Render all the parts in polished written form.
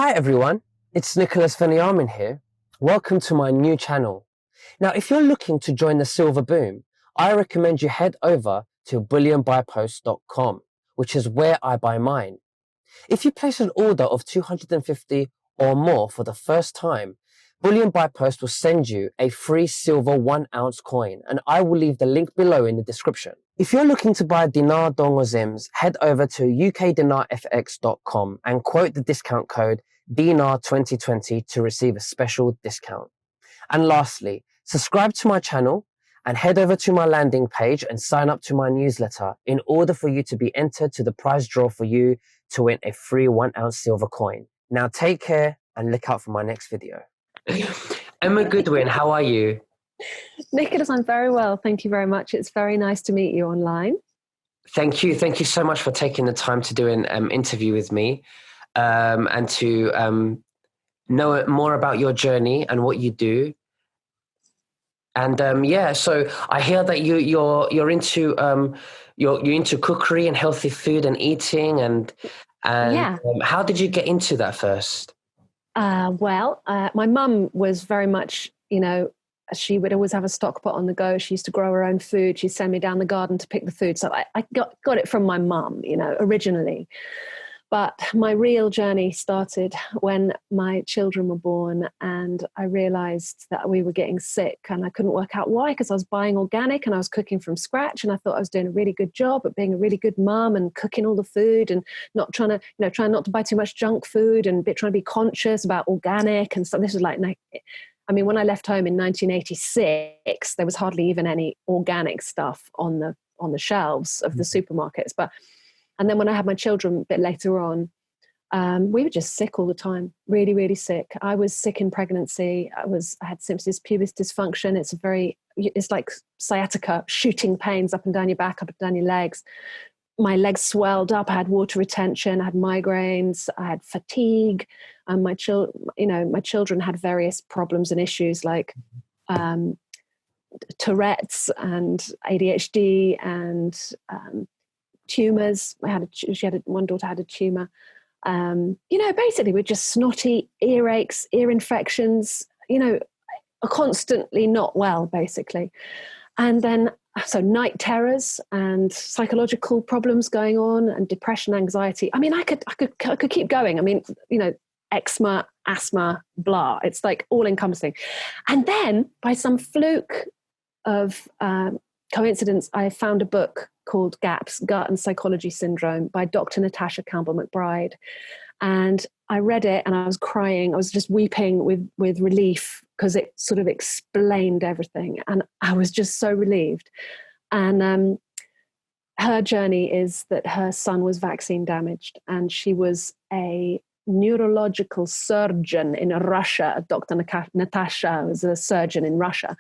Hi everyone, it's Nicholas Veniamin here. Welcome to my new channel. Now, if you're looking to join the silver boom, I recommend you head over to bullionbuypost.com, which is where I buy mine. If you place an order of 250 or more for the first time, Bullion by Post will send you a free silver 1 ounce coin, and I will leave the link below in the description. If you're looking to buy dinar, dong, or zims, head over to ukdinarfx.com and quote the discount code DINAR2020 to receive a special discount. And lastly, subscribe to my channel and head over to my landing page and sign up to my newsletter in order for you to be entered to the prize draw for you to win a free 1 ounce silver coin. Now take care and look out for my next video. Emma Goodwin, how are you? Nicholas, I'm very well. Thank you very much. It's very nice to meet you online. Thank you. Thank you so much for taking the time to do an interview with me and to know more about your journey and what you do. And so I hear that you're into you're into cookery and healthy food and eating and Yeah. How did you get into that first? My mum was very much, she would always have a stock pot on the go. She used to grow her own food. She'd send me down the garden to pick the food. So I got it from my mum, originally. But my real journey started when my children were born, and I realized that we were getting sick, and I couldn't work out why, because I was buying organic and I was cooking from scratch, and I thought I was doing a really good job at being a really good mum and cooking all the food and not trying not to buy too much junk food and trying to be conscious about organic and stuff. This was like, when I left home in 1986, there was hardly even any organic stuff on the shelves of the supermarkets. And then when I had my children a bit later on, we were just sick all the time, really, really sick. I was sick in pregnancy. I had symptoms of pubis dysfunction. It's like sciatica, shooting pains up and down your back, up and down your legs. My legs swelled up. I had water retention. I had migraines. I had fatigue. And my children had various problems and issues like Tourette's and ADHD and tumors. One daughter had a tumor. Basically we're just snotty, earaches, ear infections, are constantly not well, basically. And then, so night terrors and psychological problems going on and depression, anxiety. I could keep going. Eczema, asthma, blah. It's like all encompassing. And then by some fluke of coincidence, I found a book called GAPS, Gut and Psychology Syndrome, by Dr. Natasha Campbell McBride. And I read it and I was crying. I was just weeping with relief because it sort of explained everything. And I was just so relieved. And her journey is that her son was vaccine damaged, and she was a neurological surgeon in Russia. Dr. Natasha was a surgeon in Russia.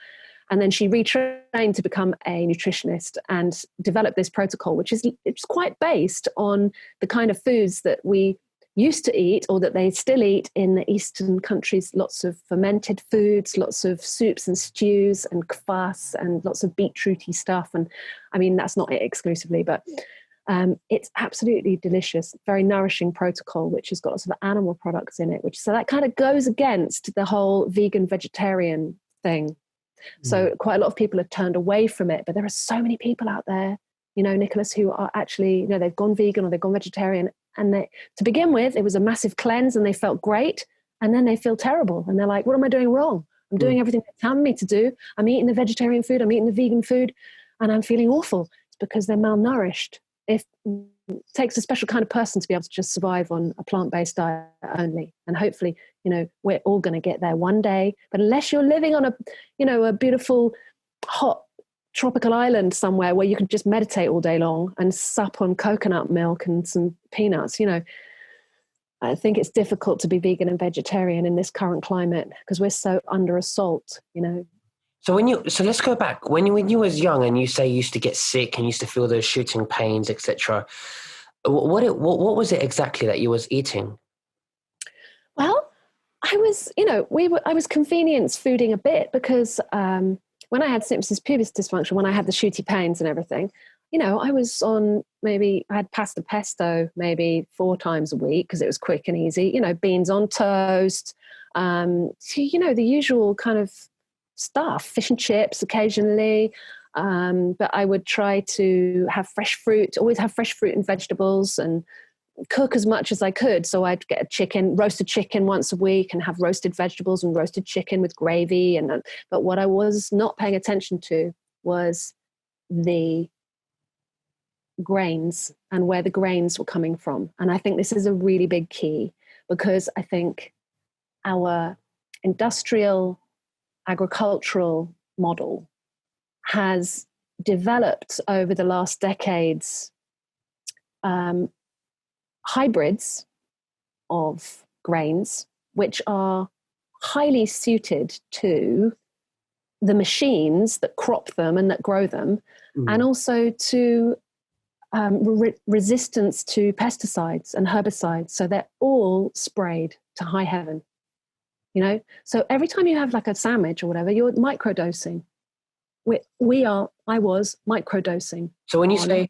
And then she retrained to become a nutritionist and developed this protocol, it's quite based on the kind of foods that we used to eat, or that they still eat in the Eastern countries. Lots of fermented foods, lots of soups and stews and kvass, and lots of beetrooty stuff. And that's not it exclusively, but it's absolutely delicious, very nourishing protocol, which has got lots of animal products in it, so that kind of goes against the whole vegan vegetarian thing. So quite a lot of people have turned away from it, but there are so many people out there, Nicholas, who are actually, they've gone vegan or they've gone vegetarian, and to begin with, it was a massive cleanse and they felt great, and then they feel terrible and they're like, what am I doing wrong? I'm doing everything they're telling me to do. I'm eating the vegetarian food, I'm eating the vegan food, and I'm feeling awful. It's because they're malnourished. It takes a special kind of person to be able to just survive on a plant-based diet only. And hopefully, we're all going to get there one day. But unless you're living on a beautiful, hot, tropical island somewhere where you can just meditate all day long and sup on coconut milk and some peanuts, I think it's difficult to be vegan and vegetarian in this current climate because we're so under assault, So let's go back. When you was young and you say you used to get sick and used to feel those shooting pains, etc. What was it exactly that you was eating? Well, I was convenience fooding a bit because when I had symptoms of pubis dysfunction, when I had the shooty pains and everything, I was on, maybe I had pasta pesto maybe 4 times a week because it was quick and easy, beans on toast, so, the usual kind of stuff, fish and chips occasionally. But I would try to have fresh fruit, always have fresh fruit and vegetables, and cook as much as I could. So I'd get roasted chicken once a week, and have roasted vegetables and roasted chicken with gravy. But what I was not paying attention to was the grains and where the grains were coming from. And I think this is a really big key, because I think our industrial agricultural model has developed over the last decades hybrids of grains which are highly suited to the machines that crop them and that grow them, and also to resistance to pesticides and herbicides. So they're all sprayed to high heaven. So every time you have like a sandwich or whatever, you're microdosing. I was microdosing. So when you say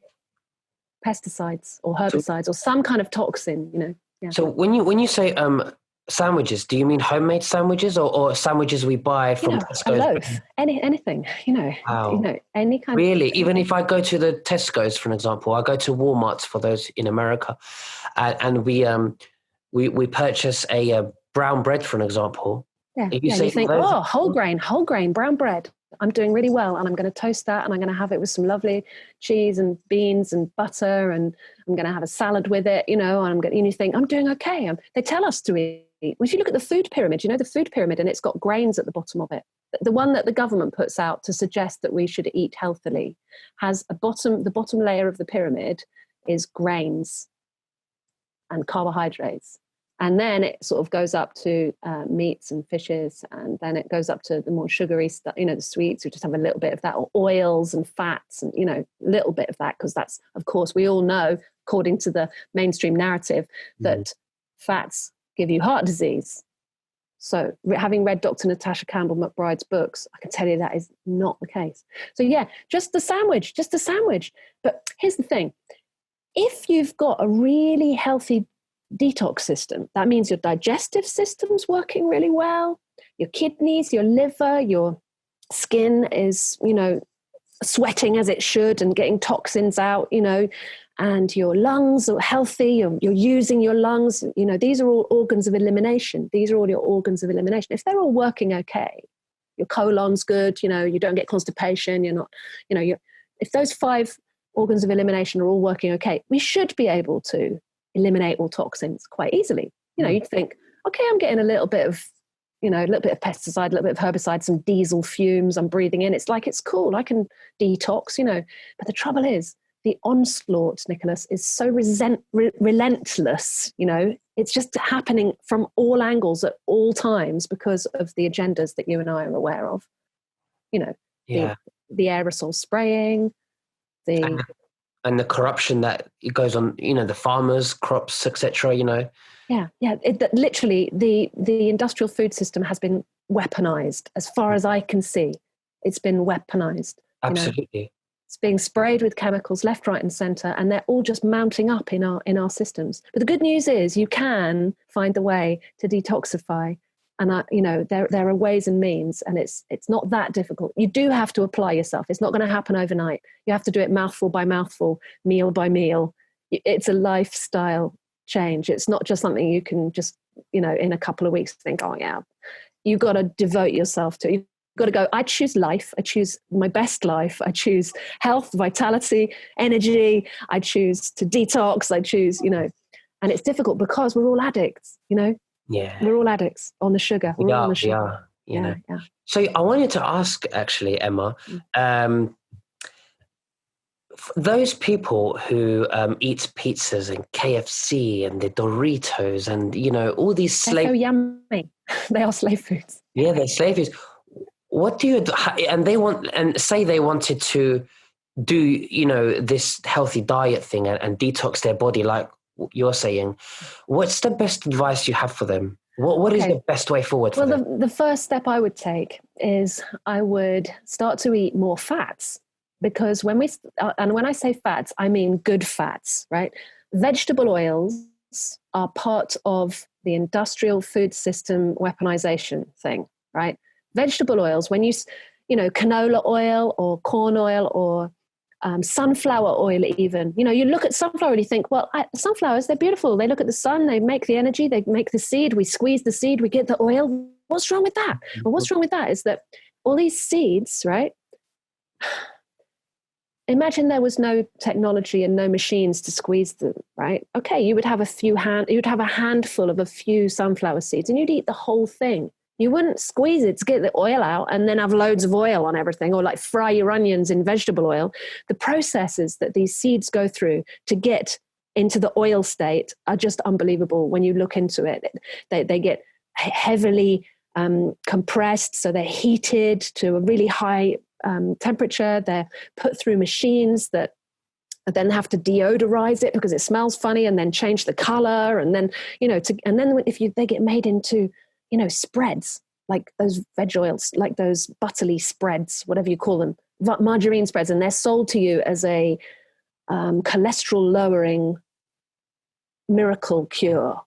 pesticides or herbicides or some kind of toxin, Yeah. So when you say sandwiches, do you mean homemade sandwiches or sandwiches we buy from Tesco's? A loaf, anything, Wow. any kind. Really, even if I go to the Tesco's, for an example, I go to Walmart's for those in America, and we purchase a brown bread, for an example. Yeah, you think, whole grain, brown bread. I'm doing really well, and I'm going to toast that, and I'm going to have it with some lovely cheese and beans and butter, and I'm going to have a salad with it, and you think, I'm doing okay. They tell us to eat. Well, if you look at the food pyramid, the food pyramid, and it's got grains at the bottom of it. The one that the government puts out to suggest that we should eat healthily has the bottom layer of the pyramid is grains and carbohydrates. And then it sort of goes up to meats and fishes, and then it goes up to the more sugary stuff, the sweets, we just have a little bit of that, or oils and fats, and, a little bit of that, because that's, of course, we all know, according to the mainstream narrative, that fats give you heart disease. So having read Dr. Natasha Campbell McBride's books, I can tell you that is not the case. So yeah, just a sandwich. But here's the thing. If you've got a really healthy detox system, that means your digestive system's working really well, your kidneys, your liver, your skin is, sweating as it should and getting toxins out, and your lungs are healthy, you're using your lungs, these are all organs of elimination. These are all your organs of elimination. If they're all working okay, your colon's good, you don't get constipation, you're not, if those 5 organs of elimination are all working okay, we should be able to eliminate all toxins quite easily. You'd think, okay, I'm getting a little bit of pesticide, a little bit of herbicide, some diesel fumes I'm breathing in. It's like, it's cool, I can detox, But the trouble is, the onslaught, Nicholas, is so relentless, it's just happening from all angles at all times because of the agendas that you and I are aware of. The aerosol spraying, and the corruption that it goes on, the farmers, crops, etc. Yeah. Literally, the industrial food system has been weaponized. As far as I can see, it's been weaponized. Absolutely, it's being sprayed with chemicals left, right, and centre, and they're all just mounting up in our systems. But the good news is, you can find the way to detoxify. And there are ways and means, and it's not that difficult. You do have to apply yourself. It's not going to happen overnight. You have to do it mouthful by mouthful, meal by meal. It's a lifestyle change. It's not just something you can just, in a couple of weeks think, oh yeah. You've got to devote yourself to. You've got to go, I choose life. I choose my best life. I choose health, vitality, energy. I choose to detox. I choose, and it's difficult because we're all addicts, Yeah, we're all addicts on the sugar. We are. Yeah. So I wanted to ask, actually, Emma, those people who eat pizzas and KFC and the Doritos and all these slave. They're so yummy. They are slave foods. Yeah, they're slave foods. What do you and they want and say they wanted to do this healthy diet thing and detox their body, like you're saying? What's the best advice you have for them? What is the best way forward for them? The first step I would take is I would start to eat more fats. because and when I say fats, I mean good fats, right? Vegetable oils are part of the industrial food system weaponization thing, right? Vegetable oils, when canola oil or corn oil or sunflower oil even, you look at sunflower and you think, well, sunflowers, they're beautiful. They look at the sun, they make the energy, they make the seed, we squeeze the seed, we get the oil. What's wrong with that? Well, what's wrong with that is that all these seeds, right? Imagine there was no technology and no machines to squeeze them, right? Okay, you would have a handful of a few sunflower seeds and you'd eat the whole thing. You wouldn't squeeze it to get the oil out and then have loads of oil on everything, or like fry your onions in vegetable oil. The processes that these seeds go through to get into the oil state are just unbelievable when you look into it. They get heavily compressed, so they're heated to a really high temperature. They're put through machines that then have to deodorize it because it smells funny, and then change the color, and then they get made into spreads, like those veg oils, like those butterly spreads, whatever you call them, margarine spreads, and they're sold to you as a cholesterol lowering miracle cure.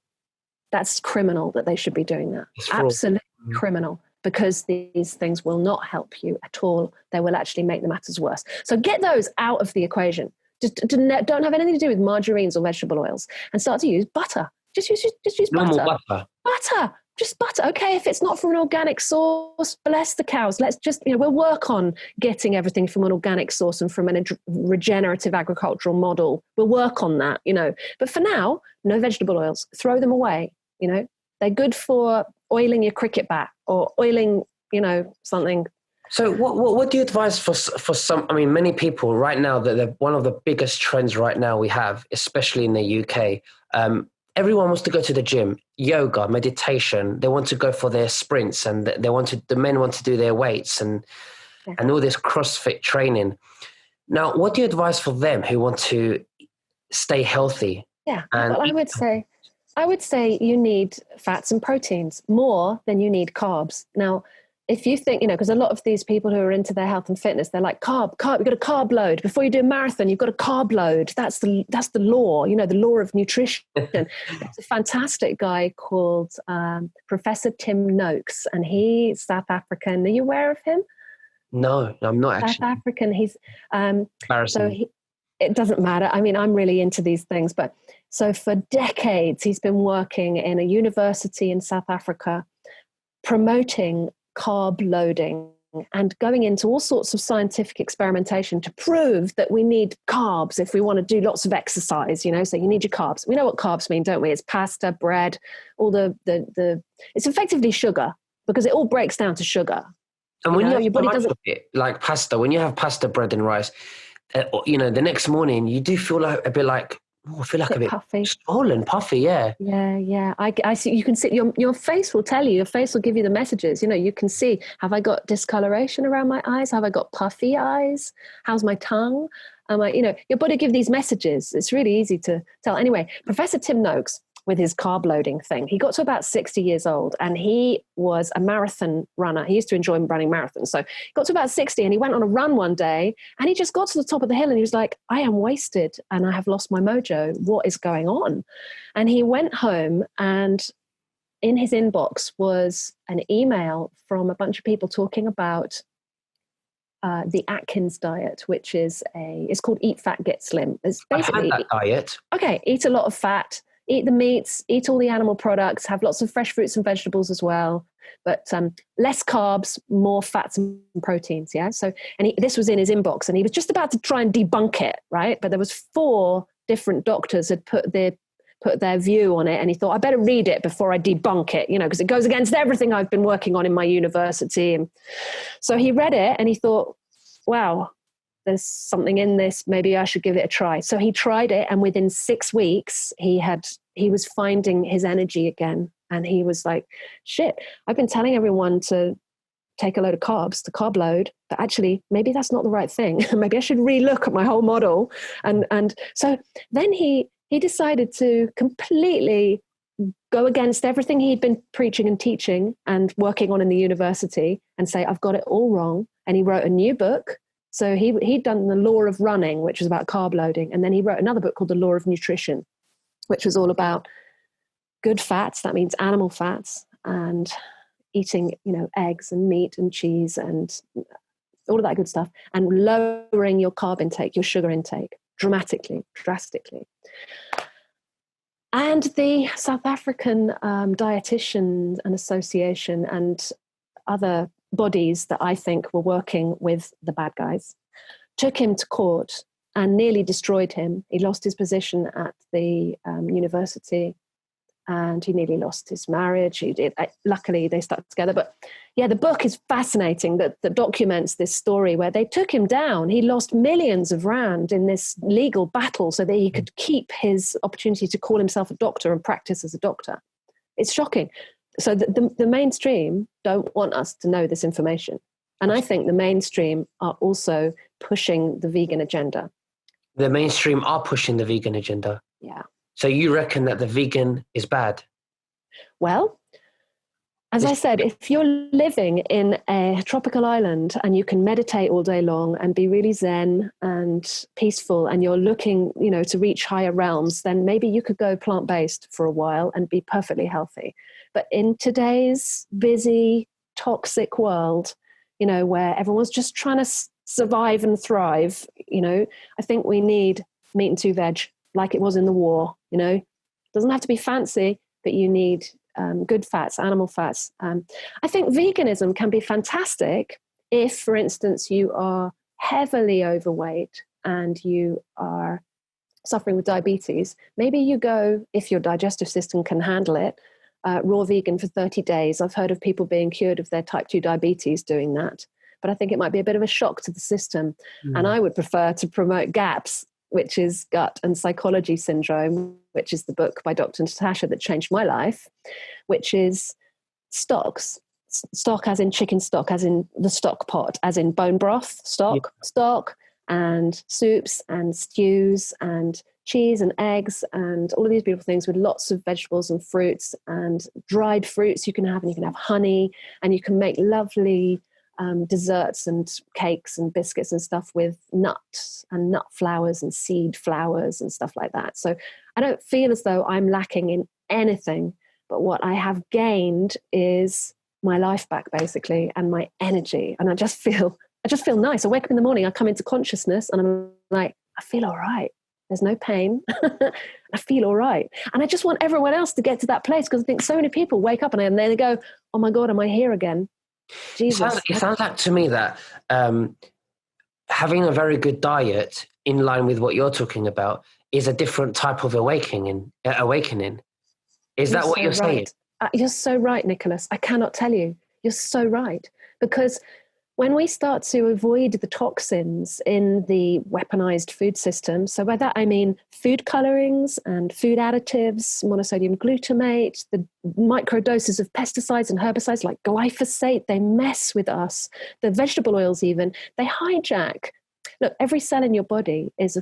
That's criminal that they should be doing that. Absolutely criminal, because these things will not help you at all. They will actually make the matters worse. So get those out of the equation. Just don't have anything to do with margarines or vegetable oils, and start to use butter. Just use butter. Butter. Just butter. Okay, if it's not from an organic source, bless the cows. Let's just, we'll work on getting everything from an organic source and from a regenerative agricultural model. We'll work on that, But for now, no vegetable oils. Throw them away, They're good for oiling your cricket bat or oiling, something. So what do you advise for some, many people right now, that one of the biggest trends right now we have, especially in the UK, everyone wants to go to the gym, yoga, meditation. They want to go for their sprints, and the men want to do their weights and all this CrossFit training. Now, what do you advise for them who want to stay healthy? Yeah, well, I would say you need fats and proteins more than you need carbs. Now, if you think, because a lot of these people who are into their health and fitness, they're like, carb, you've got a carb load. Before you do a marathon, you've got a carb load. That's the law, the law of nutrition. There's a fantastic guy called Professor Tim Noakes, and he's South African. Are you aware of him? No, I'm not actually. South African. He's embarrassing. It doesn't matter. I'm really into these things. But so for decades, he's been working in a university in South Africa, promoting carb loading and going into all sorts of scientific experimentation to prove that we need carbs if we want to do lots of exercise, so you need your carbs. We know what carbs mean, don't we? It's pasta, bread, all the it's effectively sugar, because it all breaks down to sugar. And when your body doesn't, like pasta, when you have pasta, bread and rice, the next morning you do feel like a bit like, I feel like a bit puffy. Swollen, puffy, yeah. Yeah. I see. You can see your face will tell you. Your face will give you the messages. You can see, have I got discoloration around my eyes? Have I got puffy eyes? How's my tongue? Your body give these messages. It's really easy to tell. Anyway, Professor Tim Noakes, with his carb loading thing, he got to about 60 years old, and he was a marathon runner. He used to enjoy running marathons. So he got to about 60 and he went on a run one day, and he just got to the top of the hill and he was like, I am wasted and I have lost my mojo. What is going on? And he went home, and in his inbox was an email from a bunch of people talking about the Atkins diet, which is it's called Eat Fat, Get Slim. It's basically, I've had that diet. Okay, eat a lot of fat, eat the meats, eat all the animal products, have lots of fresh fruits and vegetables as well, but less carbs, more fats and proteins, yeah? So, and this was in his inbox, and he was just about to try and debunk it, right? But there was 4 different doctors had put their view on it, and he thought, I better read it before I debunk it, because it goes against everything I've been working on in my university. And so he read it, and he thought, wow, there's something in this, maybe I should give it a try. So he tried it, and within 6 weeks he was finding his energy again, and he was like, shit, I've been telling everyone to take a load of carbs, the carb load, but actually maybe that's not the right thing. Maybe I should relook at my whole model. And so then he decided to completely go against everything he'd been preaching and teaching and working on in the university, and say, I've got it all wrong. And he wrote a new book. So he'd done The Law of Running, which was about carb loading. And then he wrote another book called The Law of Nutrition, which was all about good fats. That means animal fats, and eating, eggs and meat and cheese and all of that good stuff, and lowering your carb intake, your sugar intake drastically. And the South African dietitians and association and other bodies that I think were working with the bad guys took him to court and nearly destroyed him. He lost his position at the university, and he nearly lost his marriage. Luckily, they stuck together. But yeah, the book is fascinating that documents this story where they took him down. He lost millions of rand in this legal battle so that he could keep his opportunity to call himself a doctor and practice as a doctor. It's shocking. So the mainstream don't want us to know this information. And I think the mainstream are also pushing the vegan agenda. The mainstream are pushing the vegan agenda. Yeah. So you reckon that the vegan is bad? Well, as I said, if you're living in a tropical island and you can meditate all day long and be really zen and peaceful, and you're looking, to reach higher realms, then maybe you could go plant-based for a while and be perfectly healthy. But in today's busy, toxic world, where everyone's just trying to survive and thrive, I think we need meat and two veg, like it was in the war. Doesn't have to be fancy, but you need good fats, animal fats. I think veganism can be fantastic if, for instance, you are heavily overweight and you are suffering with diabetes. Maybe you go, if your digestive system can handle it, raw vegan for 30 days. I've heard of people being cured of their type 2 diabetes doing that. But I think it might be a bit of a shock to the system. And I would prefer to promote GAPS, which is Gut and Psychology Syndrome, which is the book by Dr. Natasha that changed my life, which is stocks. Stock as in chicken stock, as in the stock pot, as in bone broth, stock, and soups and stews and cheese and eggs and all of these beautiful things with lots of vegetables and fruits and dried fruits you can have, and you can have honey, and you can make lovely desserts and cakes and biscuits and stuff with nuts and nut flowers and seed flowers and stuff like that. So I don't feel as though I'm lacking in anything, but what I have gained is my life back, basically, and my energy. And I just feel nice. I wake up in the morning, I come into consciousness, and I'm like, I feel all right. There's no pain. I feel all right. And I just want everyone else to get to that place, because I think so many people wake up and then they go, oh my God, am I here again? Jesus. It sounds like to me that having a very good diet in line with what you're talking about is a different type of awakening. Is that what you're saying? You're so right, Nicholas. I cannot tell you. You're so right. Because when we start to avoid the toxins in the weaponized food system, so by that I mean food colorings and food additives, monosodium glutamate, the microdoses of pesticides and herbicides like glyphosate, they mess with us. The vegetable oils even, they hijack. Look, every cell in your body has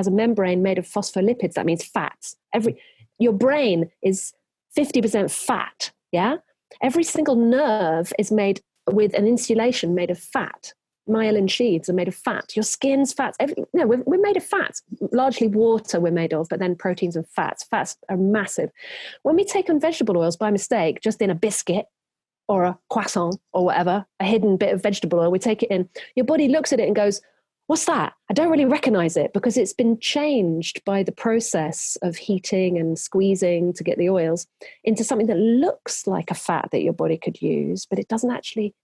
a membrane made of phospholipids. That means fats. Your brain is 50% fat, yeah? Every single nerve is made with an insulation made of fat. Myelin sheaths are made of fat. Your skin's fat. We're made of fats. Largely water we're made of, but then proteins and fats. Fats are massive. When we take on vegetable oils by mistake, just in a biscuit or a croissant or whatever, a hidden bit of vegetable oil, we take it in, your body looks at it and goes, what's that? I don't really recognize it, because it's been changed by the process of heating and squeezing to get the oils into something that looks like a fat that your body could use, but it doesn't actually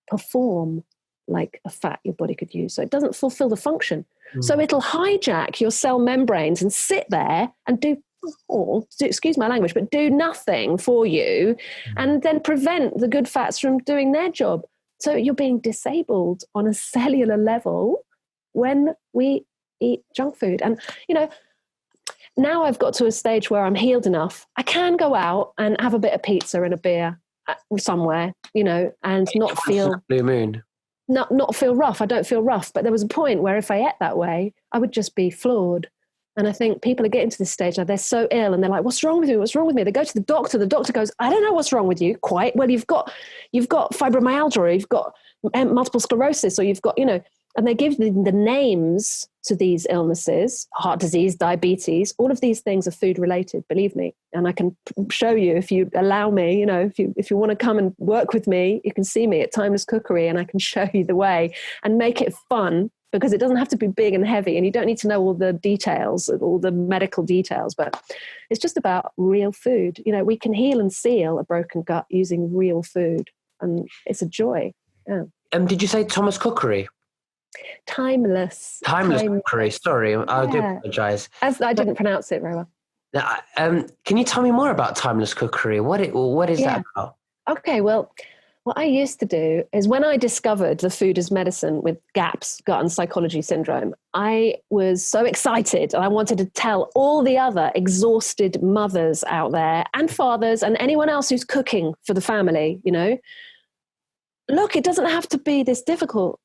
perform like a fat your body could use. So it doesn't fulfill the function. So it'll hijack your cell membranes and sit there and excuse my language, but do nothing for you, and then prevent the good fats from doing their job. So you're being disabled on a cellular level when we eat junk food. And, now I've got to a stage where I'm healed enough. I can go out and have a bit of pizza and a beer somewhere, and not feel blue moon. Not feel rough. I don't feel rough. But there was a point where if I ate that way, I would just be floored. And I think people are getting to this stage now. They're so ill and they're like, what's wrong with me? What's wrong with me? They go to the doctor. The doctor goes, I don't know what's wrong with you quite. Well, you've got fibromyalgia, or you've got multiple sclerosis, or you've got, And they give the names to these illnesses: heart disease, diabetes. All of these things are food related, believe me. And I can show you, if you allow me, if you want to come and work with me, you can see me at Timeless Cookery, and I can show you the way and make it fun, because it doesn't have to be big and heavy, and you don't need to know all the details, all the medical details, but it's just about real food. We can heal and seal a broken gut using real food, and it's a joy. Yeah. Did you say Thomas Cookery? Timeless Cookery. Sorry, I do apologise. As I didn't pronounce it very well. Can you tell me more about Timeless Cookery? What is that about? Okay, well, what I used to do is, when I discovered the food as medicine with GAPS, gut and psychology syndrome, I was so excited, and I wanted to tell all the other exhausted mothers out there, and fathers, and anyone else who's cooking for the family, look, it doesn't have to be this difficult.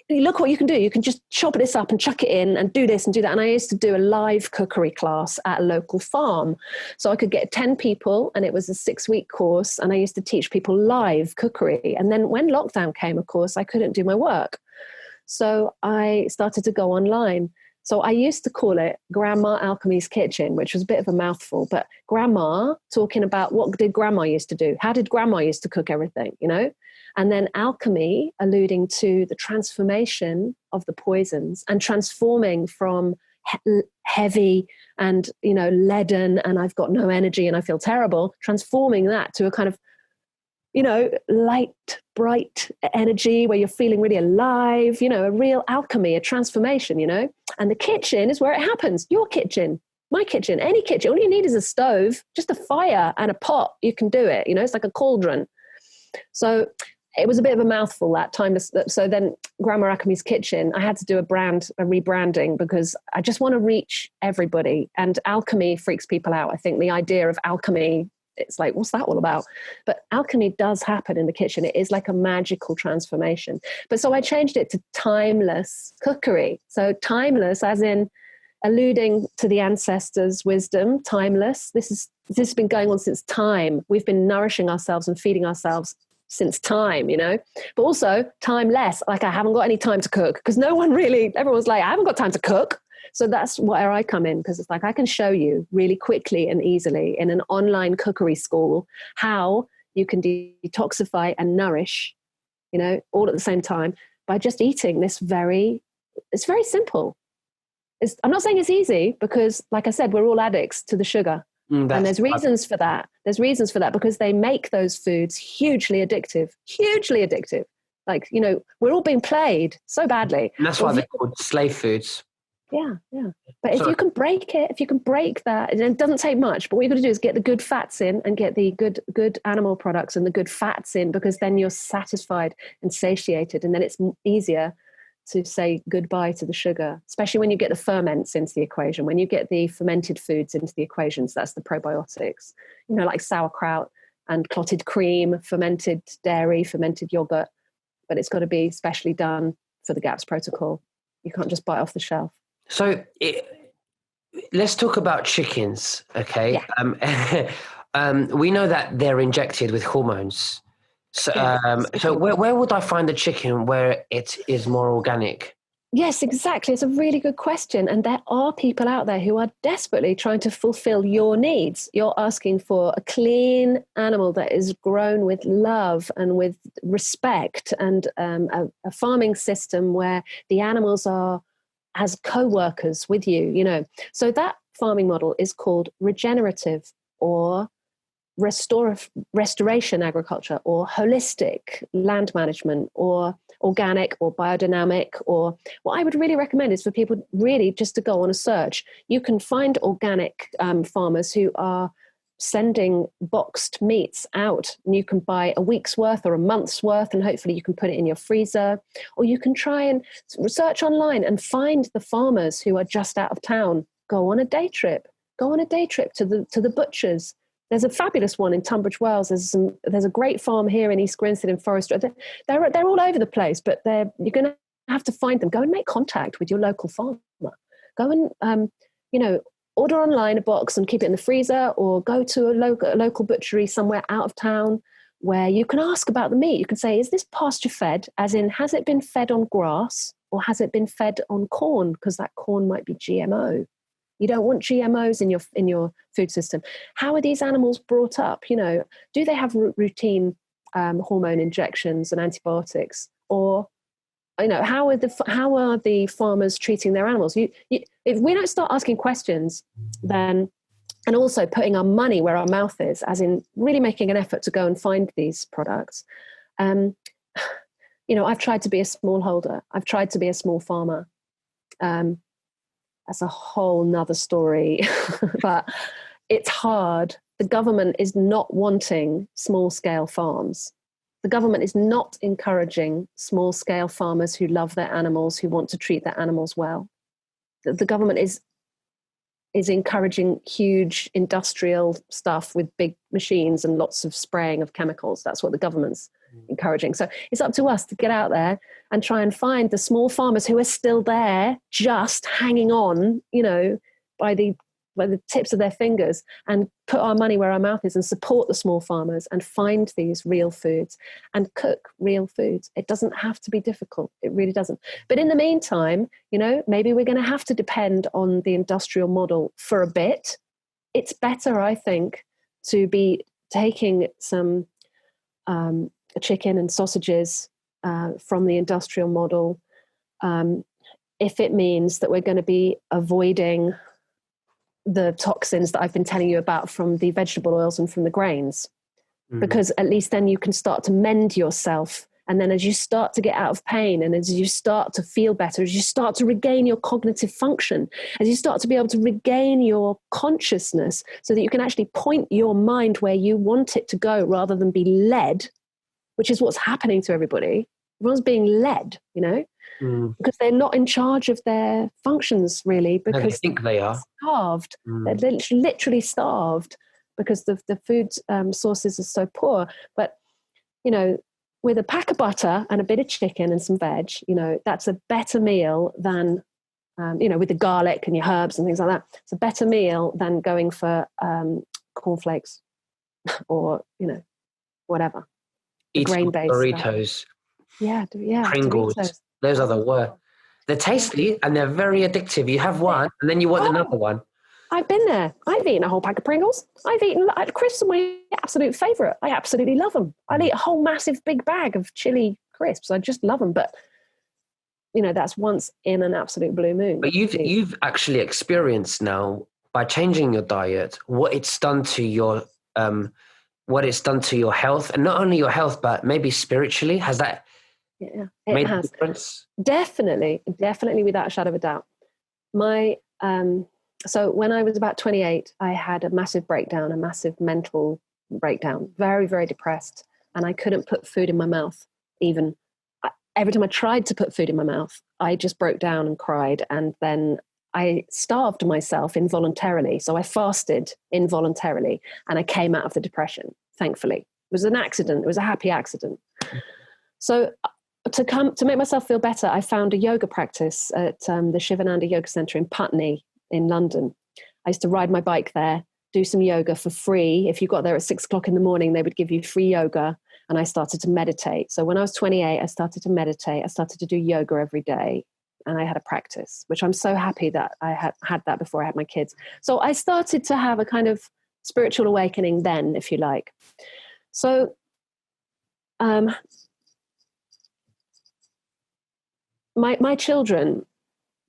Look what you can do. You can just chop this up and chuck it in and do this and do that. And I used to do a live cookery class at a local farm. So I could get 10 people, and it was a 6-week course. And I used to teach people live cookery. And then when lockdown came, of course, I couldn't do my work. So I started to go online. So I used to call it Grandma Alchemy's Kitchen, which was a bit of a mouthful, but Grandma talking about what did Grandma used to do? How did Grandma used to cook everything, And then alchemy, alluding to the transformation of the poisons and transforming from heavy and, leaden, and I've got no energy and I feel terrible, transforming that to a kind of, light, bright energy where you're feeling really alive, a real alchemy, a transformation, And the kitchen is where it happens. Your kitchen, my kitchen, any kitchen. All you need is a stove, just a fire and a pot. You can do it. It's like a cauldron. So it was a bit of a mouthful that time. So then Grandma Alchemy's Kitchen, I had to do a rebranding, because I just want to reach everybody. And alchemy freaks people out. I think the idea of alchemy, it's like, what's that all about? But alchemy does happen in the kitchen. It is like a magical transformation. But so I changed it to Timeless Cookery. So timeless, as in alluding to the ancestors' wisdom, timeless. This has been going on since time. We've been nourishing ourselves and feeding ourselves since time, but also timeless. Like, I haven't got any time to cook, because everyone's like, I haven't got time to cook. So that's where I come in, because it's like, I can show you really quickly and easily in an online cookery school how you can detoxify and nourish, all at the same time by just eating it's very simple. I'm not saying it's easy, because like I said, we're all addicts to the sugar. And there's reasons for that. Because they make those foods hugely addictive. Like, we're all being played so badly. And that's why they're called slave foods. Yeah. But if you can break that, and it doesn't take much, but what you've got to do is get the good fats in, and get the good animal products and the good fats in, because then you're satisfied and satiated. And then it's easier to say goodbye to the sugar, especially when you get the ferments into the equation, when you get the fermented foods into the equations. That's the probiotics, like sauerkraut and clotted cream, fermented dairy, fermented yogurt. But it's got to be specially done for the GAPS protocol. You can't just buy it off the shelf. So let's talk about chickens, okay? Yeah. We know that they're injected with hormones. So where would I find a chicken where it is more organic? Yes, exactly. It's a really good question. And there are people out there who are desperately trying to fulfill your needs. You're asking for a clean animal that is grown with love and with respect, and a farming system where the animals are as co-workers with you, So that farming model is called regenerative, or restoration agriculture, or holistic land management, or organic, or biodynamic. Or what I would really recommend is for people really just to go on a search. You can find organic farmers who are sending boxed meats out, and you can buy a week's worth or a month's worth, and hopefully you can put it in your freezer. Or you can try and research online and find the farmers who are just out of town. Go on a day trip to the butchers. There's a fabulous one in Tunbridge Wells. There's a great farm here in East Grinstead in Forest Road. They're all over the place, but you're going to have to find them. Go and make contact with your local farmer. Go and order online a box and keep it in the freezer, or go to a local butchery somewhere out of town where you can ask about the meat. You can say, is this pasture fed? As in, has it been fed on grass, or has it been fed on corn? Because that corn might be GMO. You don't want GMOs in your food system. How are these animals brought up? Do they have routine hormone injections and antibiotics, or how are the farmers treating their animals? If we don't start asking questions, then, and also putting our money where our mouth is, as in really making an effort to go and find these products. I've tried to be a smallholder. I've tried to be a small farmer. That's a whole nother story, but it's hard. The government is not wanting small scale farms. The government is not encouraging small scale farmers who love their animals, who want to treat their animals well. The government is encouraging huge industrial stuff with big machines and lots of spraying of chemicals. That's what the government's encouraging. So it's up to us to get out there and try and find the small farmers who are still there, just hanging on, by the tips of their fingers, and put our money where our mouth is and support the small farmers and find these real foods and cook real foods. It doesn't have to be difficult. It really doesn't. But in the meantime, maybe we're going to have to depend on the industrial model for a bit. It's better, I think, to be taking some chicken and sausages from the industrial model, if it means that we're going to be avoiding the toxins that I've been telling you about from the vegetable oils and from the grains, because at least then you can start to mend yourself. And then as you start to get out of pain, and as you start to feel better, as you start to regain your cognitive function, as you start to be able to regain your consciousness so that you can actually point your mind where you want it to go rather than be led, which is what's happening to everybody. Everyone's being led, because they're not in charge of their functions, really, because they think they are starved. They're literally starved because the food sources are so poor. But, with a pack of butter and a bit of chicken and some veg, that's a better meal than, with the garlic and your herbs and things like that. It's a better meal than going for cornflakes or, whatever. eating Grain-based Doritos, stuff. Yeah, Pringles. Doritos. Those are the worst. They're tasty and they're very addictive. You have one and then you want another one. I've been there. I've eaten a whole pack of Pringles. Crisps are my absolute favourite. I absolutely love them. I'll eat a whole massive big bag of chili crisps. I just love them. But, that's once in an absolute blue moon. But you've actually experienced now, by changing your diet, what it's done to your health, and not only your health, but maybe spiritually. Has that made a difference? Definitely, without a shadow of a doubt. So when I was about 28, I had a massive breakdown, a massive mental breakdown, very, very depressed. And I couldn't put food in my mouth. Even every time I tried to put food in my mouth, I just broke down and cried. And then I starved myself involuntarily. So I fasted involuntarily and I came out of the depression, thankfully. It was an accident. It was a happy accident. So to make myself feel better, I found a yoga practice at the Shivananda Yoga Center in Putney in London. I used to ride my bike there, do some yoga for free. If you got there at 6:00 in the morning, they would give you free yoga. And I started to meditate. So when I was 28, I started to meditate. I started to do yoga every day. And I had a practice, which I'm so happy that I had that before I had my kids. So I started to have a kind of spiritual awakening then, if you like. So my children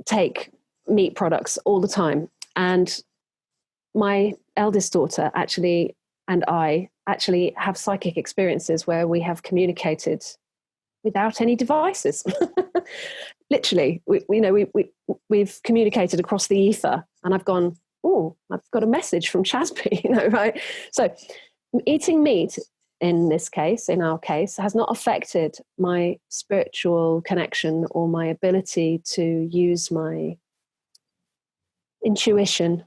take meat products all the time. And my eldest daughter and I actually have psychic experiences where we have communicated without any devices. Literally, we've communicated across the ether, and I've gone, oh, I've got a message from Chasby, right? So eating meat in our case, has not affected my spiritual connection or my ability to use my intuition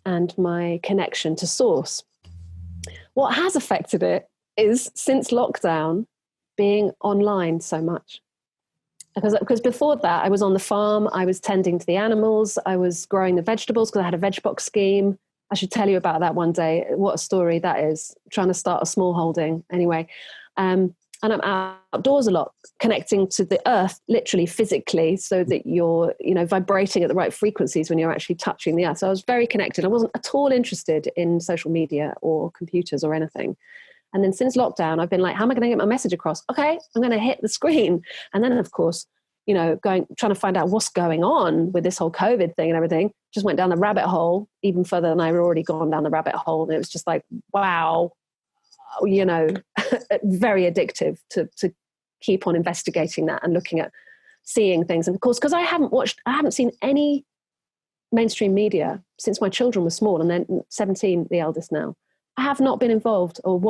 and my connection to source. What has affected it is, since lockdown, being online so much. Because before that, I was on the farm, I was tending to the animals, I was growing the vegetables because I had a veg box scheme. I should tell you about that one day. What a story that is, trying to start a small holding. Anyway, and I'm outdoors a lot, connecting to the earth, literally physically, so that you're, vibrating at the right frequencies when you're actually touching the earth. So I was very connected. I wasn't at all interested in social media or computers or anything. And then since lockdown, I've been like, how am I going to get my message across? Okay, I'm going to hit the screen. And then, of course, trying to find out what's going on with this whole COVID thing and everything, just went down the rabbit hole even further than I had already gone down the rabbit hole. And it was just like, wow, very addictive to keep on investigating that and looking at seeing things. And of course, because I haven't seen any mainstream media since my children were small, and then 17, the eldest now. I have not been involved or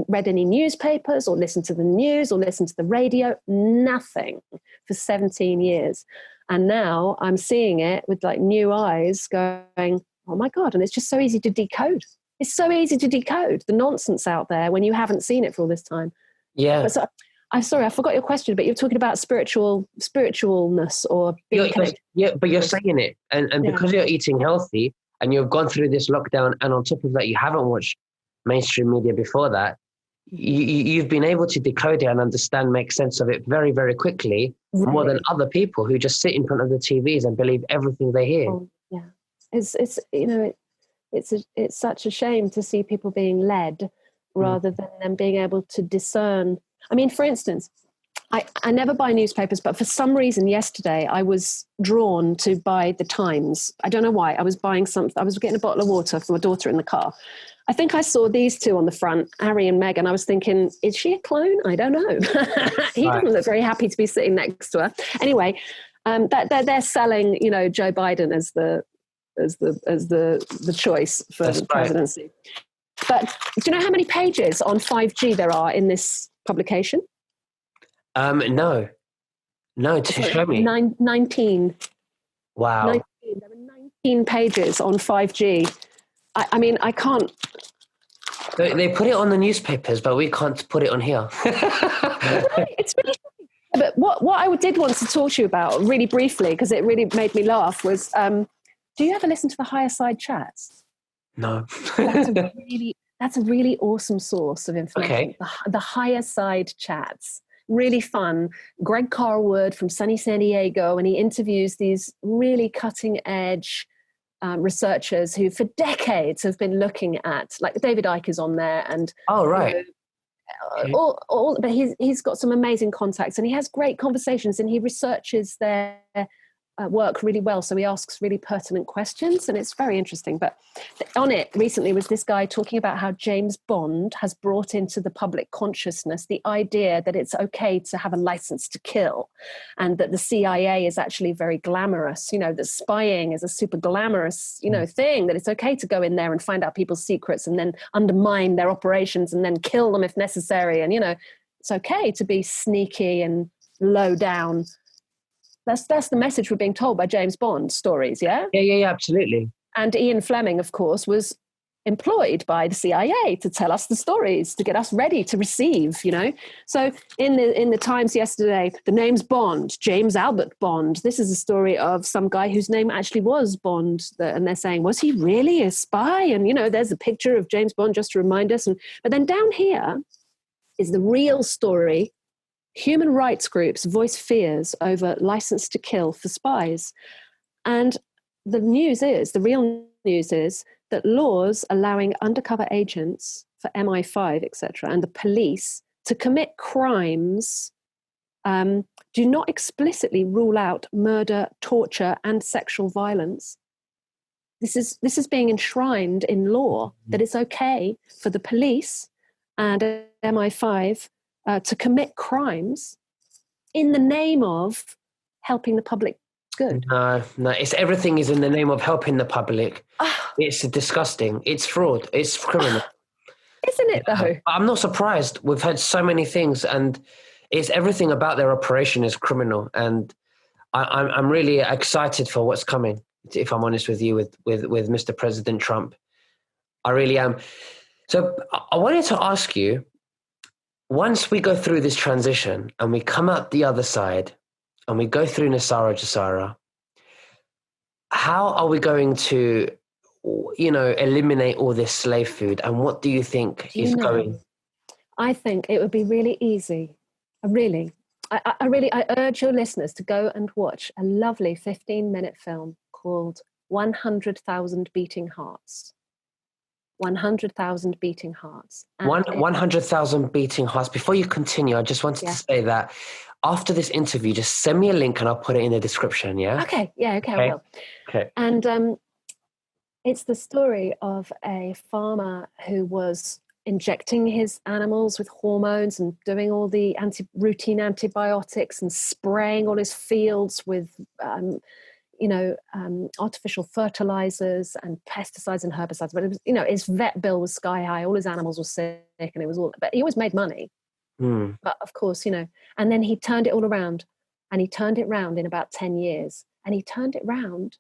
read any newspapers or listened to the news or listened to the radio, nothing for 17 years. And now I'm seeing it with like new eyes going, oh my God. And it's just so easy to decode. It's so easy to decode the nonsense out there when you haven't seen it for all this time. Yeah. But so, I'm sorry, I forgot your question, but you're talking about spiritualness or being connected. Yeah, but you're saying it. And because you're eating healthy and you've gone through this lockdown, and on top of that, you haven't watched mainstream media before that, you've been able to decode it and understand, make sense of it very, very quickly, really? More than other people who just sit in front of the TVs and believe everything they hear. Oh, yeah. It's such a shame to see people being led rather than them being able to discern. I mean, for instance, I never buy newspapers, but for some reason yesterday I was drawn to buy the Times. I don't know why. I was getting a bottle of water for my daughter in the car. I think I saw these two on the front, Harry and Meghan. I was thinking, is she a clone? I don't know. He doesn't look very happy to be sitting next to her. Anyway, they're selling, Joe Biden as the choice for the presidency. But do you know how many pages on 5G there are in this publication? No, show me. 19. Wow. 19. There are 19 pages on 5G. I mean, I can't. They put it on the newspapers, but we can't put it on here. It's really funny. But what I did want to talk to you about really briefly, because it really made me laugh, was do you ever listen to the Higher Side chats? No. That's a really awesome source of information. Okay. The Higher Side chats. Really fun. Greg Carlwood from sunny San Diego, and he interviews these really cutting edge researchers who for decades have been looking at, like David Icke is on there, and right. But he's got some amazing contacts, and he has great conversations, and he researches their work really well. So he asks really pertinent questions, and it's very interesting. But on it recently was this guy talking about how James Bond has brought into the public consciousness the idea that it's okay to have a license to kill, and that the CIA is actually very glamorous, that spying is a super glamorous, thing, that it's okay to go in there and find out people's secrets and then undermine their operations and then kill them if necessary. And, it's okay to be sneaky and low down. That's the message we're being told by James Bond stories, yeah? Yeah, absolutely. And Ian Fleming, of course, was employed by the CIA to tell us the stories, to get us ready to receive, So in the Times yesterday, the name's Bond, James Albert Bond. This is a story of some guy whose name actually was Bond. And they're saying, was he really a spy? And, there's a picture of James Bond just to remind us. But then down here is the real story. Human rights groups voice fears over license to kill for spies. And the real news is that laws allowing undercover agents for MI5, etc., and the police to commit crimes do not explicitly rule out murder, torture, and sexual violence. This is being enshrined in law, that it's okay for the police and MI5 to commit crimes in the name of helping the public good. No, everything is in the name of helping the public. It's disgusting. It's fraud. It's criminal. Isn't it, though? I'm not surprised. We've heard so many things, and it's everything about their operation is criminal. And I'm really excited for what's coming, if I'm honest with you, with Mr. President Trump. I really am. So I wanted to ask you, once we go through this transition and we come out the other side and we go through Nasara Jasara, how are we going to, eliminate all this slave food? And what do you think is going? I think it would be really easy I urge your listeners to go and watch a lovely 15-minute film called 100,000 Beating Hearts. 100,000 Beating Hearts. 100,000 beating hearts. Before you continue, I just wanted to say that after this interview, just send me a link and I'll put it in the description, yeah? Okay, I will. Okay. And it's the story of a farmer who was injecting his animals with hormones and doing all the routine antibiotics and spraying all his fields with artificial fertilizers and pesticides and herbicides. But it was, his vet bill was sky high. All his animals were sick, and it was all. But he always made money. But of course, and then he turned it all around, and he turned it round in about 10 years, and he turned it round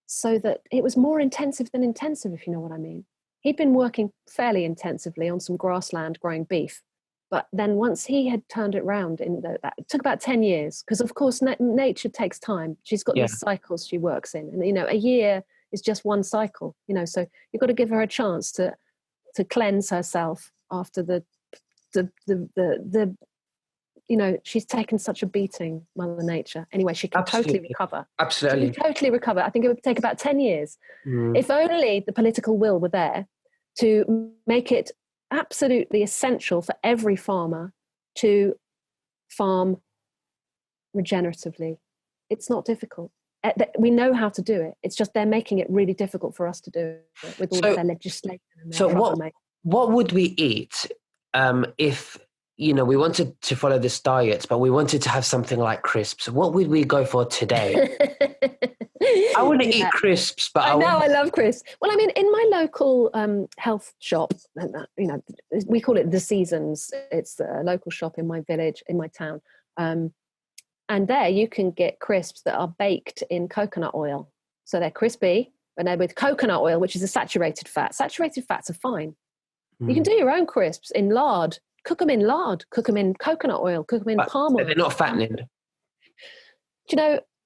so that it was more intensive than intensive, if you know what I mean. He'd been working fairly intensively on some grassland growing beef. But then once he had turned it around, it took about 10 years, because of course nature takes time. She's got these cycles she works in. And, a year is just one cycle, so you've got to give her a chance to cleanse herself after the she's taken such a beating, Mother Nature. Anyway, she can totally recover. Absolutely. She can totally recover. I think it would take about 10 years. If only the political will were there to make it absolutely essential for every farmer to farm regeneratively. It's not difficult. We know how to do it. It's just they're making it really difficult for us to do it with all of their legislation. And their what would we eat if we wanted to follow this diet, but we wanted to have something like crisps? What would we go for today? I want to eat crisps, but I love crisps. Well, I mean, in my local health shop, we call it The Seasons. It's a local shop in my village, in my town. And there you can get crisps that are baked in coconut oil. So they're crispy, but they're with coconut oil, which is a saturated fat. Saturated fats are fine. You can do your own crisps in lard. Cook them in lard. Cook them in coconut oil. Cook them in palm oil. They're not fattening.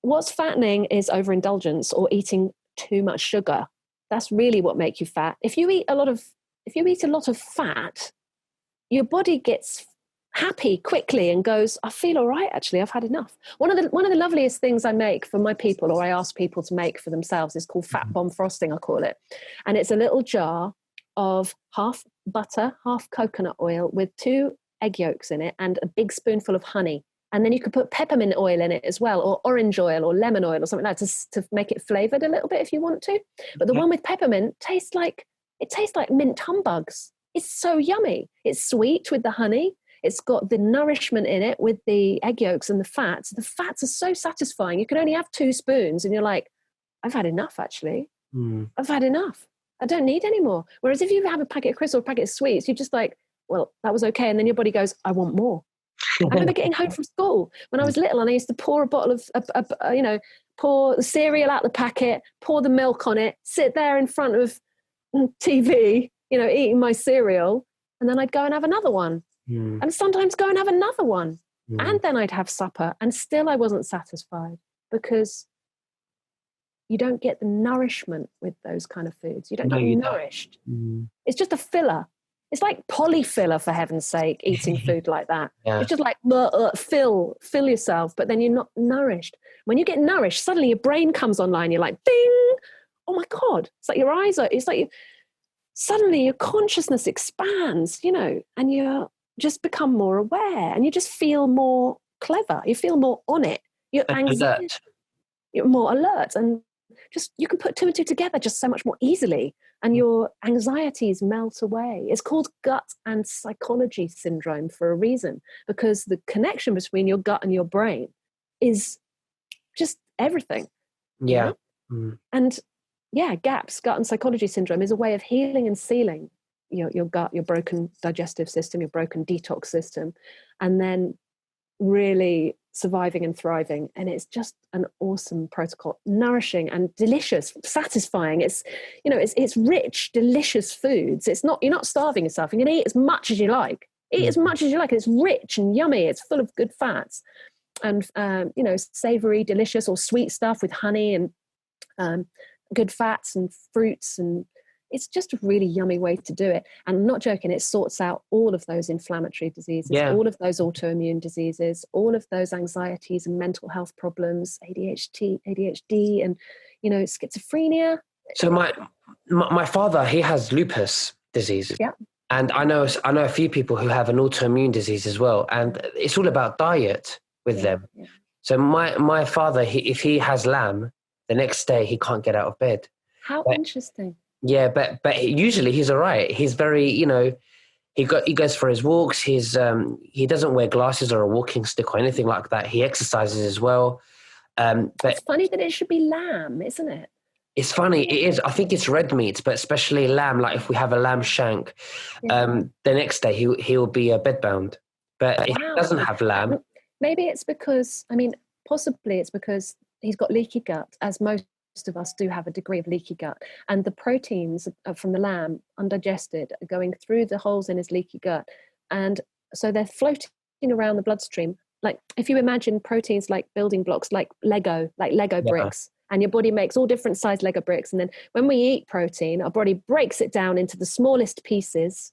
What's fattening is overindulgence or eating too much sugar. That's really what makes you fat. If you eat a lot of fat, your body gets happy quickly and goes, I feel all right, actually, I've had enough. One of the loveliest things I make for my people, or I ask people to make for themselves, is called fat bomb frosting, I call it. And it's a little jar of half butter, half coconut oil with 2 egg yolks in it and a big spoonful of honey. And then you could put peppermint oil in it as well, or orange oil or lemon oil or something like that to make it flavored a little bit if you want to. But the one with peppermint tastes like mint humbugs. It's so yummy. It's sweet with the honey. It's got the nourishment in it with the egg yolks and the fats. The fats are so satisfying. You can only have 2 spoons and you're like, I've had enough, actually. I've had enough. I don't need any more. Whereas if you have a packet of crisps or a packet of sweets, you're just like, well, that was okay. And then your body goes, I want more. I remember getting home from school when I was little, and I used to pour a bottle of, pour the cereal out the packet, pour the milk on it, sit there in front of TV, eating my cereal, and then I'd go and have another one. And sometimes go and have another one. And then I'd have supper, and still I wasn't satisfied, because you don't get the nourishment with those kind of foods. You don't get nourished. It's just a filler. It's like polyfiller, for heaven's sake, eating food like that. It's just like, fill yourself, but then you're not nourished. When you get nourished, suddenly your brain comes online. You're like, ding! Oh my God. It's like your eyes are, it's like suddenly your consciousness expands, and you just become more aware, and you just feel more clever. You feel more on it. You're more alert, and just you can put 2 and 2 together just so much more easily, and your anxieties melt away. It's called gut and psychology syndrome for a reason, because the connection between your gut and your brain is just everything. And GAPS, gut and psychology syndrome, is a way of healing and sealing your gut, your broken digestive system, your broken detox system, and then really surviving and thriving. And it's just an awesome protocol, nourishing and delicious, satisfying. It's rich, delicious foods. You're not starving yourself. You're going to eat as much as you like. Eat as much as you like. It's rich and yummy. It's full of good fats and savory, delicious or sweet stuff with honey and good fats and fruits and it's just a really yummy way to do it. And I'm not joking, it sorts out all of those inflammatory diseases, Yeah. all of those autoimmune diseases, all of those anxieties and mental health problems, ADHD, and schizophrenia. So my father, he has lupus disease. Yeah. And I know a few people who have an autoimmune disease as well, and it's all about diet with them. Yeah. So my father, if he has lamb, the next day he can't get out of bed. How interesting. Yeah, but usually he's all right. He's very, he goes for his walks. He doesn't wear glasses or a walking stick or anything like that. He exercises as well. But it's funny that it should be lamb, isn't it? It's funny. It is. I think it's red meat, but especially lamb. Like if we have a lamb shank, the next day he'll be bedbound. But if he doesn't have lamb, maybe it's because possibly it's because he's got leaky gut, as most of us do have a degree of leaky gut, and the proteins from the lamb undigested are going through the holes in his leaky gut, and so they're floating around the bloodstream. Like if you imagine proteins like building blocks, like Lego bricks. And your body makes all different size Lego bricks. And then when we eat protein, our body breaks it down into the smallest pieces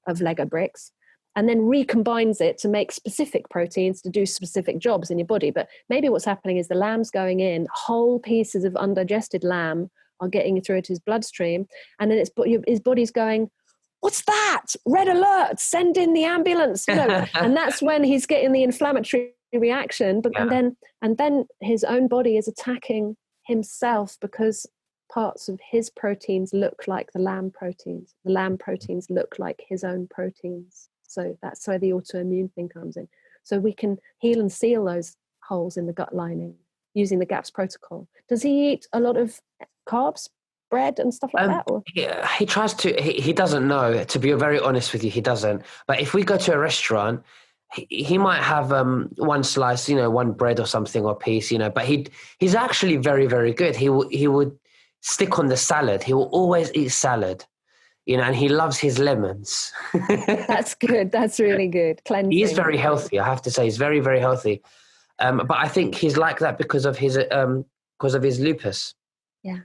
of Lego bricks and then recombines it to make specific proteins to do specific jobs in your body. But maybe what's happening is the lamb's going in, whole pieces of undigested lamb are getting through to his bloodstream. And then his body's going, what's that? Red alert, send in the ambulance. And that's when he's getting the inflammatory reaction. And then his own body is attacking himself because parts of his proteins look like the lamb proteins. The lamb proteins look like his own proteins. So that's where the autoimmune thing comes in. So we can heal and seal those holes in the gut lining using the GAPS protocol. Does he eat a lot of carbs, bread and stuff like that? Or? He tries to. He doesn't know. To be very honest with you, he doesn't. But if we go to a restaurant, he might have one slice, one bread or something or piece, but he's actually very, very good. He would stick on the salad. He will always eat salad, and he loves his lemons. That's good. That's really good. Cleansing. He is very healthy. I have to say, he's very, very healthy. But I think he's like that because of his lupus. Yeah.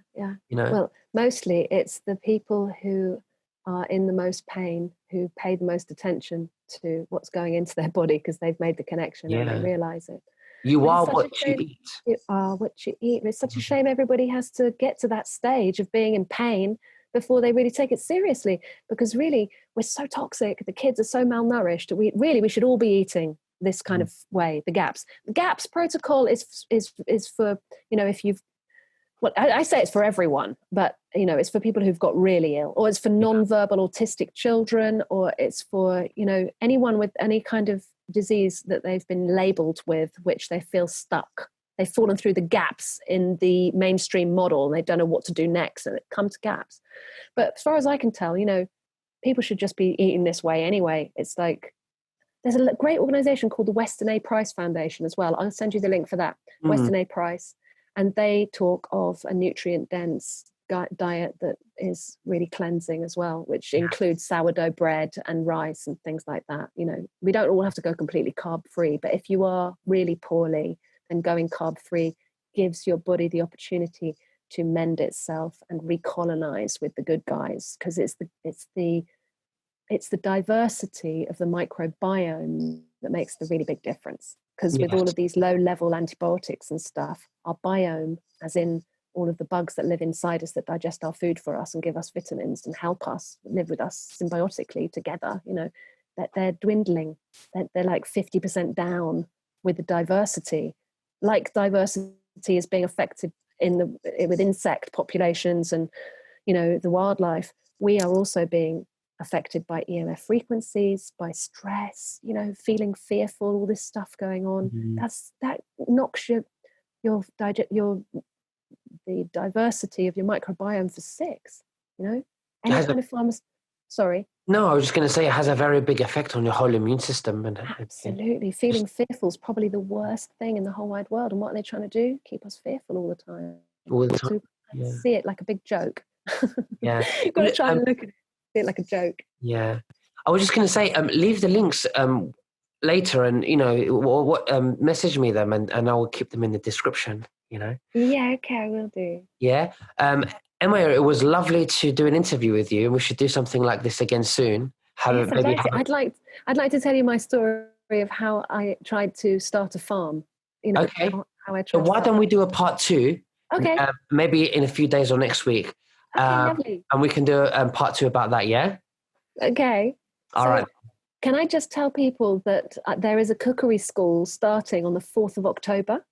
Well, mostly it's the people who are in the most pain who pay the most attention to what's going into their body because they've made the connection and they realize it. You are what you eat. You are what you eat. It's such a shame everybody has to get to that stage of being in pain before they really take it seriously, because really we're so toxic. The kids are so malnourished. We should all be eating this kind of way. The GAPS protocol is for, if you've, well, I say it's for everyone, but it's for people who've got really ill, or it's for non-verbal autistic children, or it's for anyone with any kind of disease that they've been labeled with, which they feel stuck. They've fallen through the gaps in the mainstream model and they don't know what to do next, and it comes to GAPS. But as far as I can tell, people should just be eating this way anyway. It's like there's a great organization called the Weston A. Price Foundation as well. I'll send you the link for that. Weston A. Price. And they talk of a nutrient-dense diet that is really cleansing as well, which includes sourdough bread and rice and things like that. We don't all have to go completely carb-free, but if you are really poorly, then going carb-free gives your body the opportunity to mend itself and recolonize with the good guys, because it's the diversity of the microbiome that makes the really big difference. Because with all of these low-level antibiotics and stuff, our biome, as in all of the bugs that live inside us that digest our food for us and give us vitamins and help us live with us symbiotically together, that they're dwindling. They're like 50% down with the diversity. Like diversity is being affected with insect populations and, the wildlife, we are also being affected by EMF frequencies, by stress, feeling fearful, all this stuff going on. That knocks the diversity of your microbiome for six. Any kind of sorry. No, I was just going to say it has a very big effect on your whole immune system. Absolutely. Feeling fearful is probably the worst thing in the whole wide world. And what are they trying to do? Keep us fearful all the time. All the time. So see it like a big joke. Yeah. You've got to try and look at it like a joke. Yeah. I was just going to say, leave the links later and, message me them and I will keep them in the description, Yeah, okay, I will do. Yeah. Emma, it was lovely to do an interview with you, and we should do something like this again soon. Yes, I'd like to tell you my story of how I tried to start a farm. You know, Okay. how I So tried to why start. don't we do a part two? Okay. Maybe in a few days or next week, Okay, lovely. and we can do a part two about that. Yeah. Okay. All So right. can I just tell people that there is a cookery school starting on the 4th of October?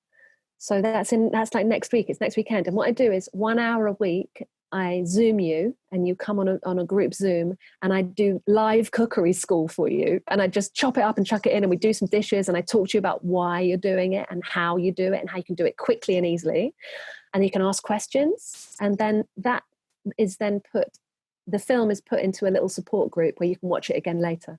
So that's like next week. It's next weekend. And what I do is 1 hour a week, I Zoom you and you come on a group Zoom and I do live cookery school for you. And I just chop it up and chuck it in and we do some dishes and I talk to you about why you're doing it and how you do it and how you can do it quickly and easily. And you can ask questions. And then that is then the film is put into a little support group where you can watch it again later.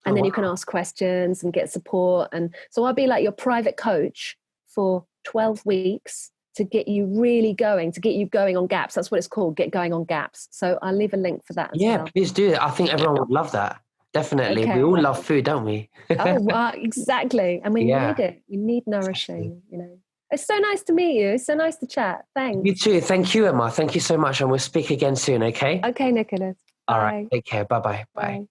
And then you can ask questions and get support. And so I'll be like your private coach for 12 weeks to get you really going, to get you going on gaps. That's what it's called, get going on gaps. So I'll leave a link for that as well. Yeah, please do. I think everyone would love that. Definitely. Okay. We all love food, don't we? Exactly. And we need it. We need nourishing, you know. It's so nice to meet you. It's so nice to chat. Thanks. You too. Thank you, Emma. Thank you so much. And we'll speak again soon, okay? Okay, Nicholas. Bye. All right. Take care. Bye-bye. Bye. Bye.